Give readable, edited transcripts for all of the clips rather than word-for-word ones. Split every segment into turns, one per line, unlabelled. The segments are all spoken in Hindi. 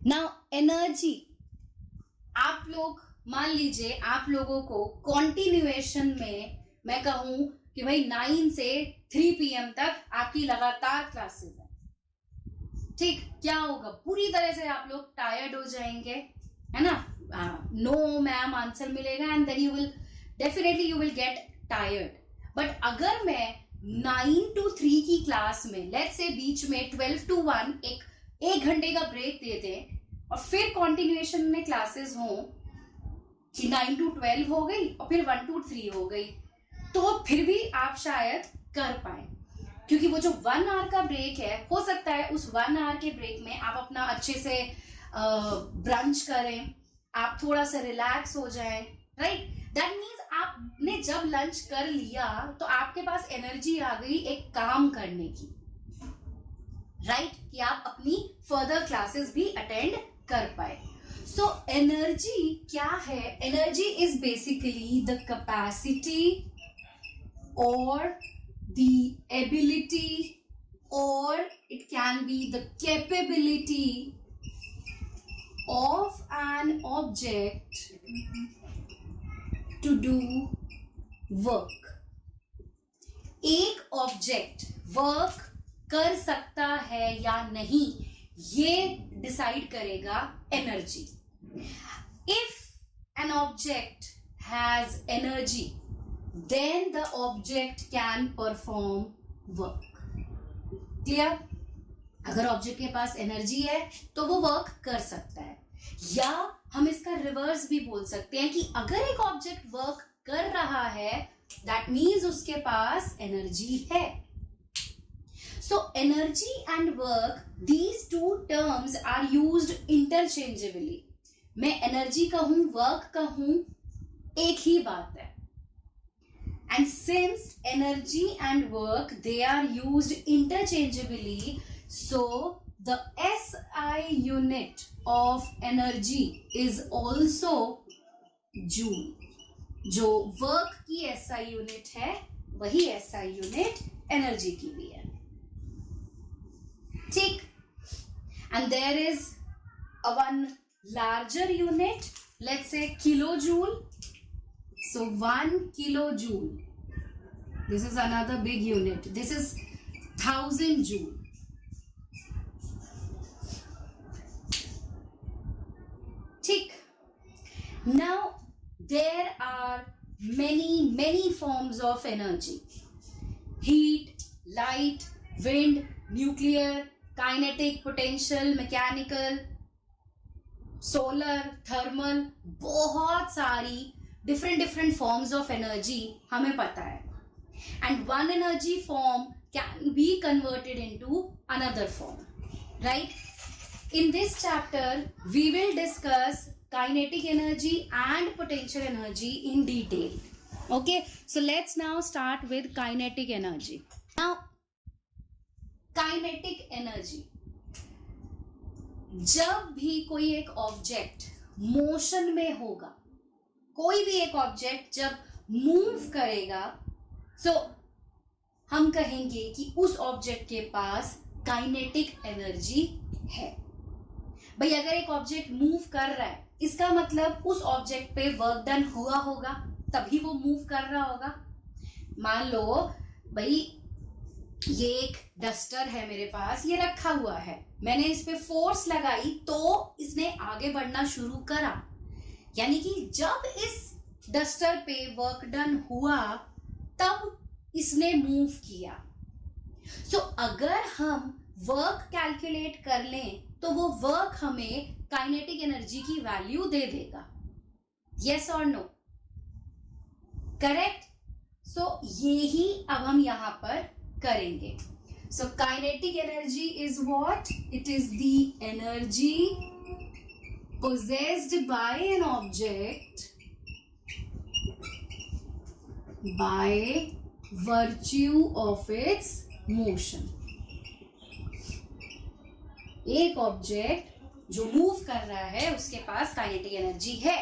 नाउ एनर्जी, आप लोग मान लीजिए आप लोगों को कॉन्टिन्यूएशन में मैं कहूं कि भाई 9 से 3 PM तक आपकी लगातार क्लासेस है, ठीक, क्या होगा, पूरी तरह से आप लोग टायर्ड हो जाएंगे, है ना, नो मैम आंसर मिलेगा and then you will get tired. But अगर मैं 9 to 3 की क्लास में लेट्स से बीच में 12 to 1 एक घंटे का ब्रेक दे दें और फिर कॉन्टिन्यूएशन में क्लासेस हो कि 9 to 12 हो गई और फिर 1 to 3 हो गई, तो फिर भी आप शायद कर पाए, क्योंकि वो जो 1 आवर का ब्रेक है, हो सकता है उस 1 आवर के ब्रेक में आप अपना अच्छे से ब्रंच करें, आप थोड़ा सा रिलैक्स हो जाएं, राइट। दैट मीन्स आपने जब लंच कर लिया तो आपके पास एनर्जी आ गई एक काम करने की, राइट, कि आप अपनी फर्दर क्लासेस भी अटेंड कर पाए। सो एनर्जी क्या है? Energy is basically the capacity और the ability or it can be the capability of an object to do work। एक ऑब्जेक्ट वर्क कर सकता है या नहीं, ये डिसाइड करेगा energy. If an object has energy then the object can perform work. Clear? अगर ऑब्जेक्ट के पास एनर्जी है तो वो वर्क कर सकता है, या हम इसका रिवर्स भी बोल सकते हैं कि अगर एक ऑब्जेक्ट वर्क कर रहा है दैट मीन्स उसके पास एनर्जी है। So energy and work, these two terms are used interchangeably. मैं एनर्जी कहूं, वर्क कहूं, एक ही बात है। And since energy and work, they are used interchangeably, so the SI unit of energy is also joule। जो वर्क की SI यूनिट है वही SI यूनिट एनर्जी की भी है, ठीक। And there is a one larger unit, let's say kilojoule। So 1 kilojoule, this is another big unit, this is 1000 joule। ठीक। Now there are many forms of energy: heat, light, wind, nuclear, kinetic, potential, mechanical, solar, thermal, बहुत सारी different forms of energy हमें पता है, and one energy form can be converted into another form, right? In this chapter we will discuss kinetic energy and potential energy in detail, okay? So let's now start with kinetic energy। now kinetic energy, जब भी कोई एक ऑब्जेक्ट मोशन में होगा, कोई भी एक ऑब्जेक्ट जब मूव करेगा, सो हम कहेंगे कि उस ऑब्जेक्ट के पास काइनेटिक एनर्जी है। भाई अगर एक ऑब्जेक्ट मूव कर रहा है, इसका मतलब उस ऑब्जेक्ट पे वर्क डन हुआ होगा, तभी वो मूव कर रहा होगा। मान लो भाई ये एक डस्टर है मेरे पास, ये रखा हुआ है, मैंने इस पे फोर्स लगाई तो इसने आगे बढ़ना शुरू करा, यानी कि जब इस डस्टर पे वर्क डन हुआ तब इसने मूव किया। सो अगर हम वर्क कैलकुलेट कर लें तो वो वर्क हमें काइनेटिक एनर्जी की वैल्यू दे देगा। यस और नो? करेक्ट? सो ये ही अब हम यहां पर करेंगे। So kinetic energy is what? It is the energy possessed by an object by virtue of its motion। एक ऑब्जेक्ट जो मूव कर रहा है उसके पास काइनेटिक एनर्जी है।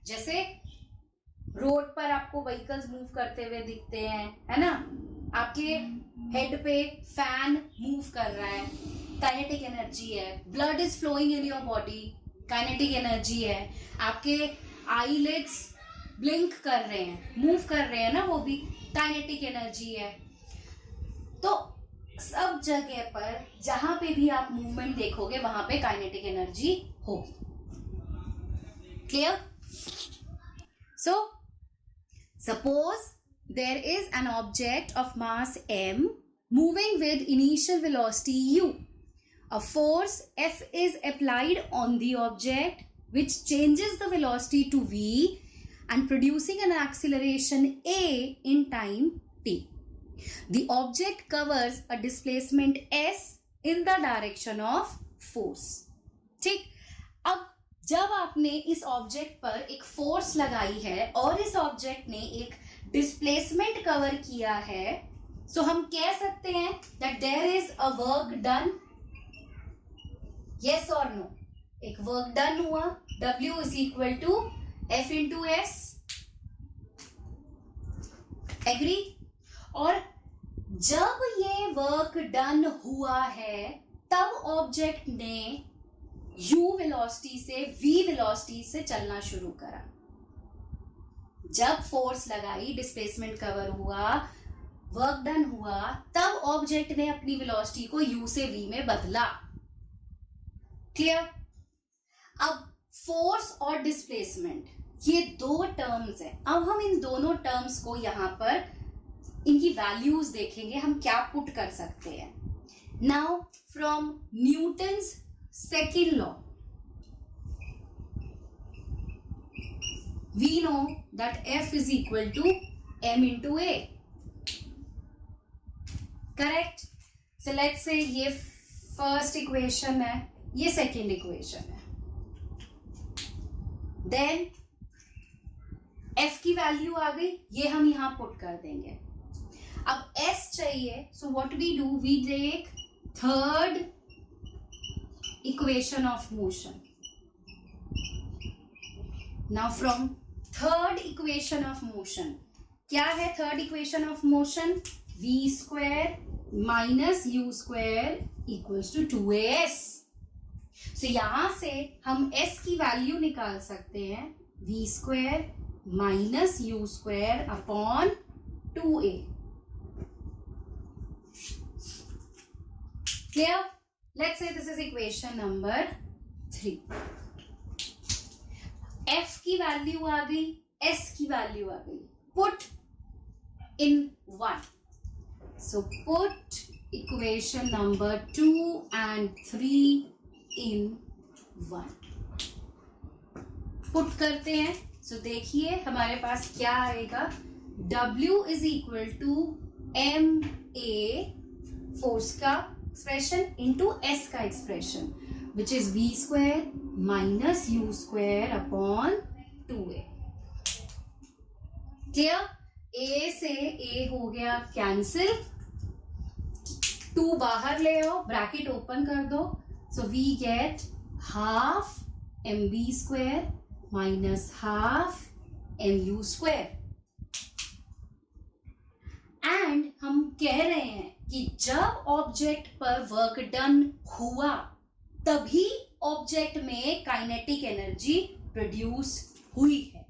जैसे रोड पर आपको व्हीकल्स मूव करते हुए दिखते हैं, है ना, आपके हेड पे फैन मूव कर रहा है, काइनेटिक एनर्जी है। Blood is flowing in your body, kinetic energy है। आपके आईलिड्स ब्लिंक कर रहे हैं, मूव कर रहे हैं ना, वो भी काइनेटिक एनर्जी है। तो सब जगह पर जहां पे भी आप मूवमेंट देखोगे वहां पे काइनेटिक एनर्जी होगी। Clear? So suppose there is an object of mass m moving with initial velocity u. A force F is applied on the object which changes the velocity to v and producing an acceleration a in time t. The object covers a displacement s in the direction of force. ठीक, अब जब आपने इस ऑब्जेक्ट पर एक फोर्स लगाई है और इस ऑब्जेक्ट ने एक डिस्प्लेसमेंट कवर किया है, सो हम कह सकते हैं that there is a work done. Yes और नो? एक वर्क डन हुआ, W is equal to F into S. Agree? और जब ये वर्क डन हुआ है तब ऑब्जेक्ट ने u वेलोसिटी से v वेलोसिटी से चलना शुरू करा। जब फोर्स लगाई, डिस्प्लेसमेंट कवर हुआ, वर्क डन हुआ, तब ऑब्जेक्ट ने अपनी वेलोसिटी को u से v में बदला। क्लियर? अब फोर्स और डिस्प्लेसमेंट ये दो टर्म्स हैं। अब हम इन दोनों टर्म्स को यहां पर इनकी वैल्यूज देखेंगे, हम क्या पुट कर सकते हैं। Now from Newton's second law we know that F is equal to m into a। Correct? So let's say ये फर्स्ट इक्वेशन है, ये सेकेंड इक्वेशन है। देन F की वैल्यू आ गई, ये हम यहां पुट कर देंगे। अब S चाहिए, so what we do, we take third equation of motion. Now from third equation of motion, क्या है third equation of motion? v square minus u square equals to 2as। सो यहां से हम s की वैल्यू निकाल सकते हैं, v square minus u square upon 2a। Clear? Let's say this is equation number 3। f की वैल्यू आ गई, s की वैल्यू आ गई, put in 1। So put equation number 2 and 3 in 1. Put करते हैं। So देखिए हमारे पास क्या आएगा, W is equal to ma force का एक्सप्रेशन इंटू S का expression which is v square minus u square upon 2a। Clear? A से A हो गया कैंसिल, 2 बाहर ले आओ, ब्रैकेट ओपन कर दो, so we get half mb square minus half mu square. And हम कह रहे हैं कि जब ऑब्जेक्ट पर वर्क डन हुआ तभी ऑब्जेक्ट में काइनेटिक एनर्जी प्रोड्यूस हुई है।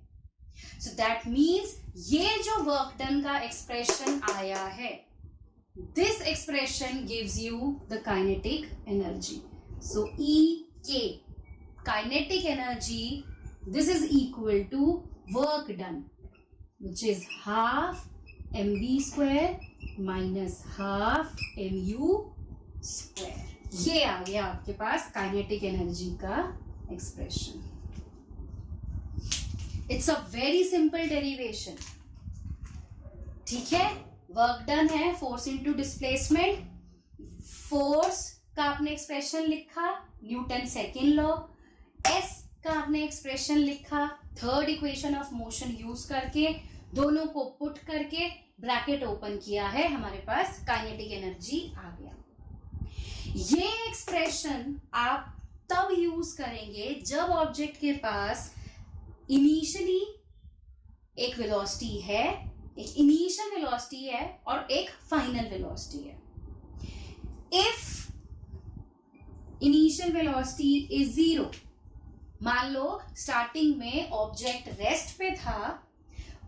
सो दैट मीन्स ये जो वर्क डन का एक्सप्रेशन आया है, this expression gives you the kinetic energy. So EK kinetic energy, this is equal to work done which is half mv square minus half mu square. ये आ गया आपके पास काइनेटिक एनर्जी का expression. It's a very simple derivation. ठीक है, वर्क डन है, फोर्स इनटू डिस्प्लेसमेंट, फोर्स का आपने एक्सप्रेशन लिखा न्यूटन सेकेंड लॉ, एस का आपने एक्सप्रेशन लिखा third equation of motion use करके, दोनों को पुट करके ब्रैकेट ओपन किया है, हमारे पास काइनेटिक एनर्जी आ गया। ये एक्सप्रेशन आप तब यूज करेंगे जब ऑब्जेक्ट के पास इनिशियली एक वेलोसिटी है, एक इनिशियल वेलोसिटी है और एक फाइनल वेलोसिटी है। If initial velocity is 0। मान लो स्टार्टिंग में ऑब्जेक्ट रेस्ट पे था,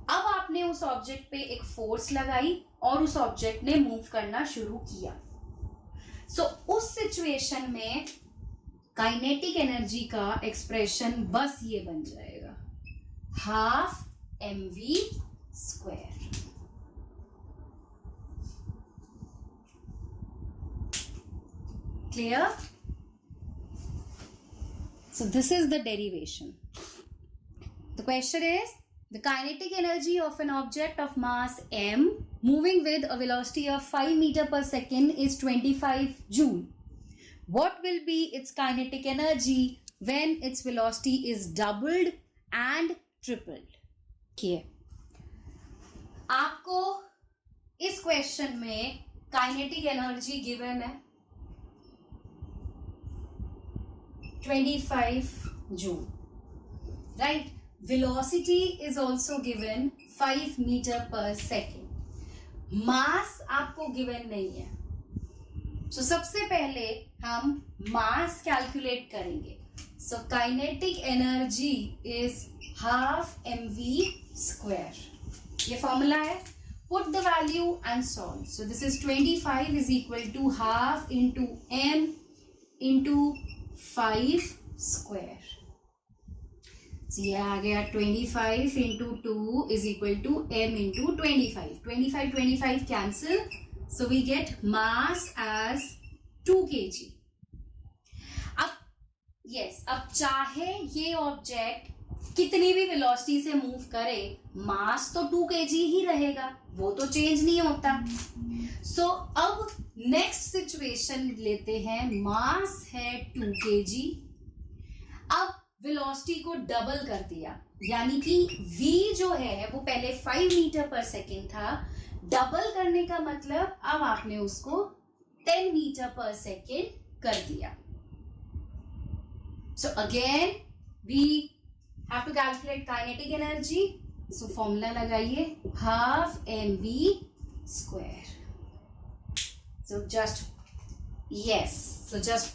अब आपने उस ऑब्जेक्ट पे एक फोर्स लगाई और उस ऑब्जेक्ट ने मूव करना शुरू किया। सो उस सिचुएशन में काइनेटिक एनर्जी का एक्सप्रेशन बस ये बन जाएगा, half mv square. Clear? So this is the derivation. The question is, the kinetic energy of an object of mass m moving with a velocity of 5 meter per second is 25 joule. What will be its kinetic energy when its velocity is doubled and tripled? Okay. आपको इस क्वेश्चन में काइनेटिक एनर्जी गिवन है 25 joule, right? Velocity is also given 5 meter per second. मास आपको गिवन नहीं है, so सबसे पहले हम मास कैलकुलेट करेंगे. So kinetic energy is half mv square. ये फॉर्मूला है. Put the value and solve. So this is 25 is equal to half into m into 5 square. So ये आ गया 25 into 2 is equal to m into 25. 25 cancel. So we get mass as 2 kg. अब चाहे ये ऑब्जेक्ट कितनी भी वेलोसिटी से मूव करे, मास तो 2 kg ही रहेगा, वो तो चेंज नहीं होता. सो अब नेक्स्ट सिचुएशन लेते हैं, मास है 2 kg, अब वेलोसिटी को डबल कर दिया, यानी कि v जो है वो पहले 5 मीटर पर सेकेंड था, डबल करने का मतलब अब आपने उसको 10 मीटर पर सेकेंड कर दिया. So again we have to calculate kinetic energy. So formula लगाइए, half mv square. So just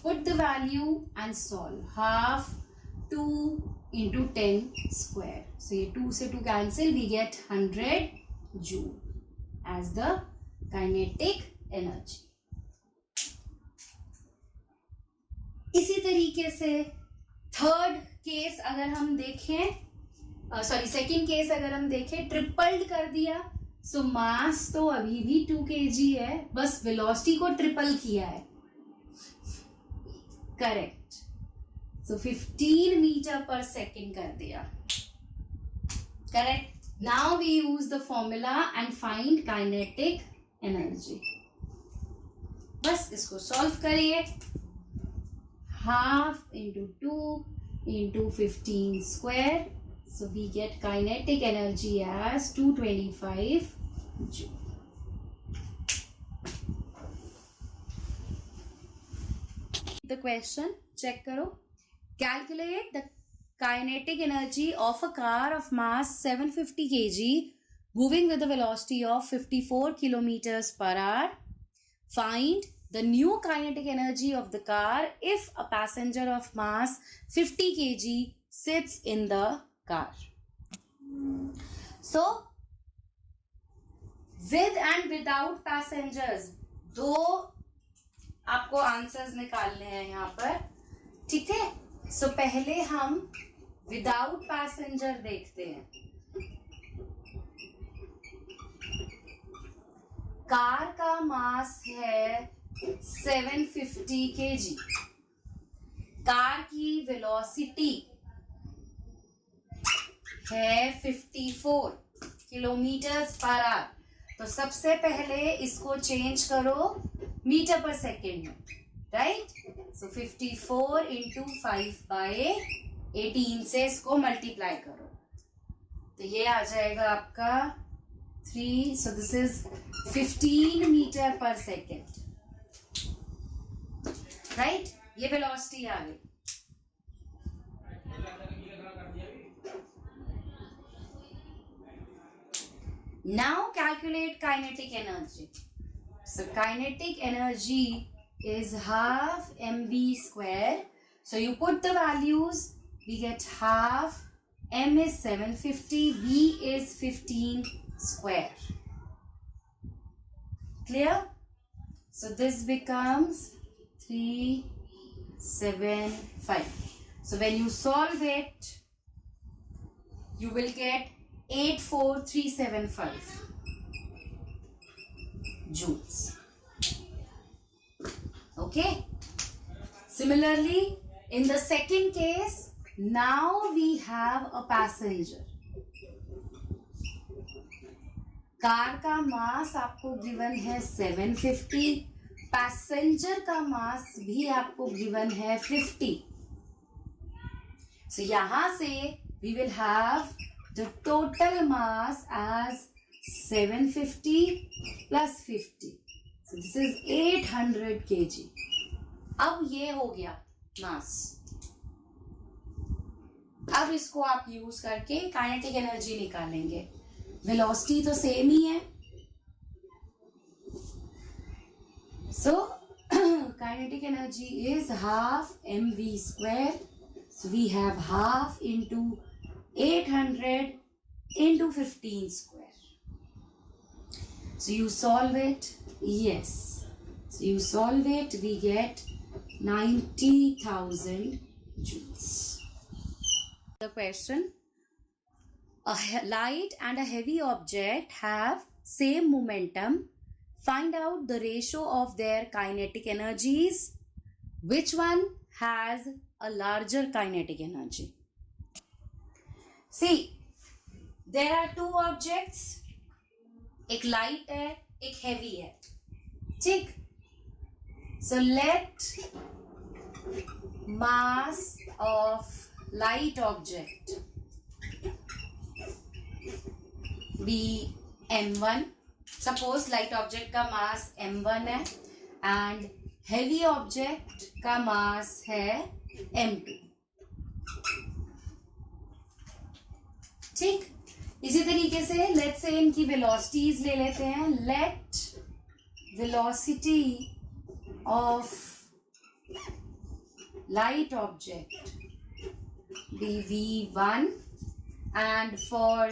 put the value and solve. Half 2 into 10 square. So ये 2 से 2 cancel, we get 100 joule as the kinetic energy. इसी तरीके से थर्ड केस अगर हम देखें, सेकंड केस अगर हम देखें, ट्रिपल्ड कर दिया. सो मास तो अभी भी 2 kg है, बस वेलोसिटी को ट्रिपल किया है. करेक्ट. सो 15 मीटर पर सेकेंड कर दिया. Correct. Now we use the formula and find kinetic energy. बस इसको सॉल्व करिए. Half into 2 into 15 square. So we get kinetic energy as 225 joule. The question, check karo. Calculate the kinetic energy of a car of mass 750 kg moving with a velocity of 54 kilometers per hour. Find the new kinetic energy of the car if a passenger of mass 50 kg sits in the car. So, with and without passengers, दो आपको आंसर्स निकालने हैं यहाँ पर. ठीक है. सो पहले हम विदाउट पैसेंजर देखते हैं. कार का मास है 750 kg. कार की वेलोसिटी है 54 किलोमीटर्स पर आवर. तो सबसे पहले इसको चेंज करो मीटर पर सेकेंड में, राइट. सो 54 इंटू 5/18 से इसको मल्टीप्लाई करो, तो ये आ जाएगा आपका 3. सो दिस इज 15 मीटर पर सेकेंड, राइट. ये वेलोसिटी आ गई. Now calculate kinetic energy. So kinetic energy is half mv square. So you put the values, we get half. M is 750, V is 15 square. Clear? So this becomes 375. So when you solve it, you will get 84375 joules. Okay. Similarly, in the second case, now we have a passenger. Car का मास आपको गिवन है 750, पैसेंजर का मास भी आपको गिवन है 50. So यहाँ से we will have the total mass as 750 plus 50. So this is 800 kg. अब ये हो गया मास. अब इसको आप यूज करके काइनेटिक एनर्जी निकालेंगे. वेलोसिटी तो सेम ही है. So kinetic energy is half mv square. So we have half into 800 into 15 square. So you solve it. Yes. So you solve it, we get 90,000 joules. The question: a light and a heavy object have same momentum. Find out the ratio of their kinetic energies. Which one has a larger kinetic energy? See, there are two objects. एक light है, एक heavy है. ठीक? So let mass of light object be m1. Suppose light object का mass m1 है and heavy object का mass है m2. ठीक. इसी तरीके से लेट्स से इनकी वेलोसिटीज ले लेते हैं. Let velocity of light object be v1 and for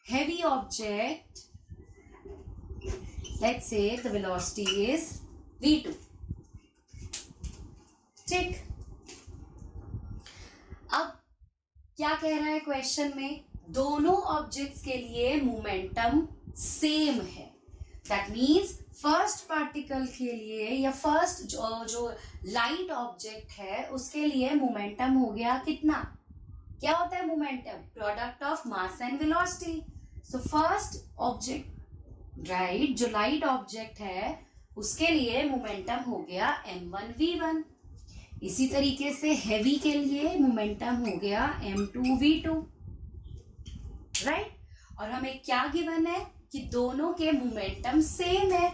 heavy object let's say the velocity is v2. ठीक. अब क्या कह रहा है क्वेश्चन में? दोनों ऑब्जेक्ट्स के लिए मोमेंटम सेम है. दैट मीन्स फर्स्ट पार्टिकल के लिए या फर्स्ट जो लाइट ऑब्जेक्ट है उसके लिए मोमेंटम हो गया कितना? क्या होता है momentum? Product of mass and velocity. So first object right जो लाइट ऑब्जेक्ट है उसके लिए मोमेंटम हो गया m1 v1. इसी तरीके से हेवी के लिए मोमेंटम हो गया m2 v2. राइट. और हमें क्या गिवन है कि दोनों के मोमेंटम सेम है.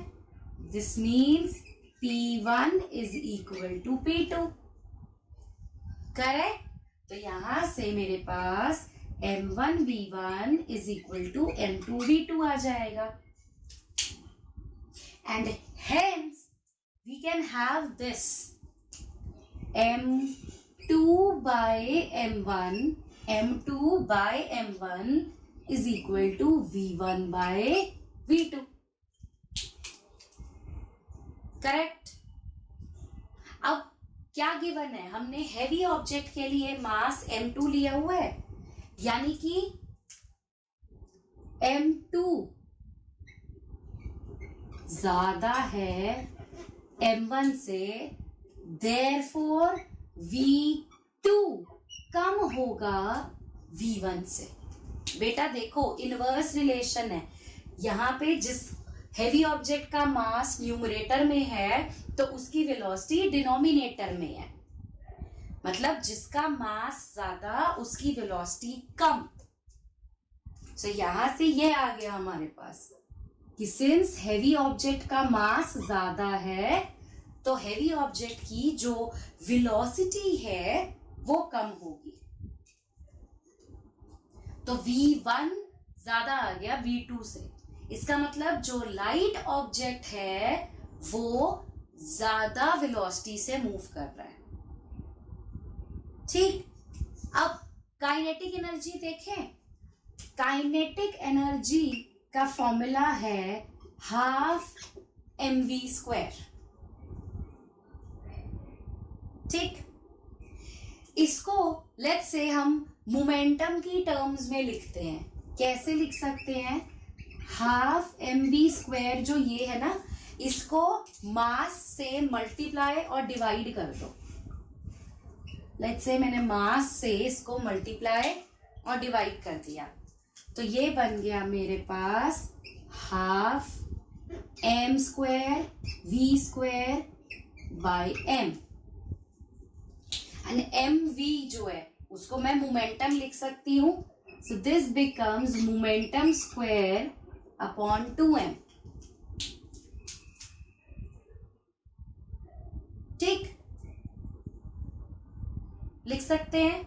This means P1 is equal to P2. Correct. तो यहां से मेरे पास m1 v1 is equal to m2 v2 आ जाएगा. And hence we can have this m2 by m1 is equal to v1 by v2. Correct. अब क्या गिवन है? हमने हेवी ऑब्जेक्ट के लिए मास m2 लिया हुआ है यानी कि m2 ज्यादा है m1 से. Therefore v2 कम होगा v1 से. बेटा देखो इनवर्स रिलेशन है. यहाँ पे जिस हेवी ऑब्जेक्ट का मास न्यूमरेटर में है तो उसकी वेलोसिटी डिनोमिनेटर में है. मतलब जिसका मास ज्यादा उसकी वेलोसिटी कम. सो यहां से ये आ गया हमारे पास कि सिंस हेवी ऑब्जेक्ट का मास ज्यादा है तो हेवी ऑब्जेक्ट की जो वेलोसिटी है वो कम होगी. तो v1 ज्यादा आ गया v2 से. इसका मतलब जो लाइट ऑब्जेक्ट है वो ज्यादा वेलोसिटी से मूव कर रहा है। ठीक, अब काइनेटिक एनर्जी देखें। काइनेटिक एनर्जी का फॉर्मूला है हाफ mv²। ठीक, इसको लेट्स से हम मोमेंटम की टर्म्स में लिखते हैं। कैसे लिख सकते हैं? हाफ mv² जो ये है ना, इसको मास से मल्टीप्लाई और डिवाइड कर दो। लेट्स से मैंने मास से इसको मल्टीप्लाई और डिवाइड कर दिया, तो ये बन गया मेरे पास half m² v² by m। And mv जो है उसको मैं मोमेंटम लिख सकती हूं, so this becomes momentum square upon 2m। ठीक, लिख सकते हैं।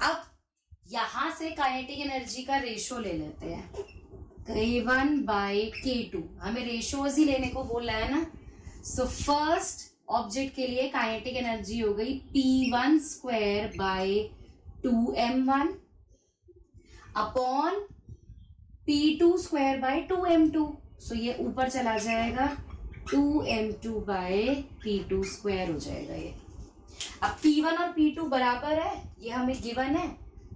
अब यहां से काइनेटिक एनर्जी का रेशो ले लेते हैं, K1 बाई K2। हमें रेशोज ही लेने को बोला है ना। सो फर्स्ट ऑब्जेक्ट के लिए काइनेटिक एनर्जी हो गई P1² by 2m1 upon P2² by 2m2। सो ये ऊपर चला जाएगा, 2m2 बाई P2² हो जाएगा ये। अब P1 और P2 बराबर है, ये हमें गिवन है,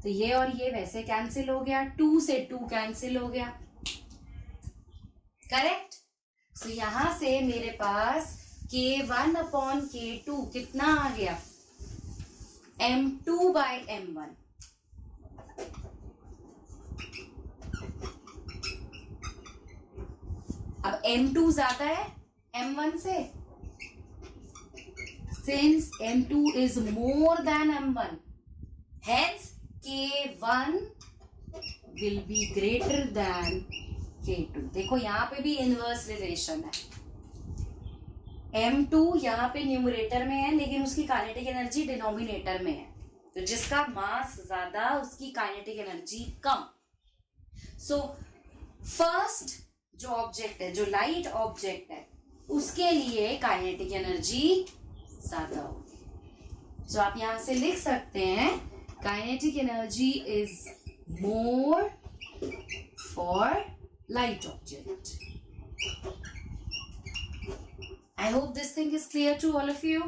तो ये और ये वैसे कैंसिल हो गया, 2 से 2 कैंसिल हो गया। करेक्ट। सो यहां से मेरे पास K1 अपॉन K2 कितना आ गया? m2 by m1। अब m2 ज्यादा है m1 से, since m2 is more than m1, hence K1 will be greater than K2। देखो यहां पे भी इनवर्स रिलेशन है। m2 यहाँ पे न्यूमरेटर में है, लेकिन उसकी काइनेटिक एनर्जी डिनोमिनेटर में है, तो जिसका मास ज्यादा उसकी काइनेटिक एनर्जी कम। सो फर्स्ट जो ऑब्जेक्ट है, जो लाइट ऑब्जेक्ट है, उसके लिए काइनेटिक एनर्जी ज्यादा होगी। सो आप यहां से लिख सकते हैं kinetic energy is more for light object. I hope this thing is clear to all of you.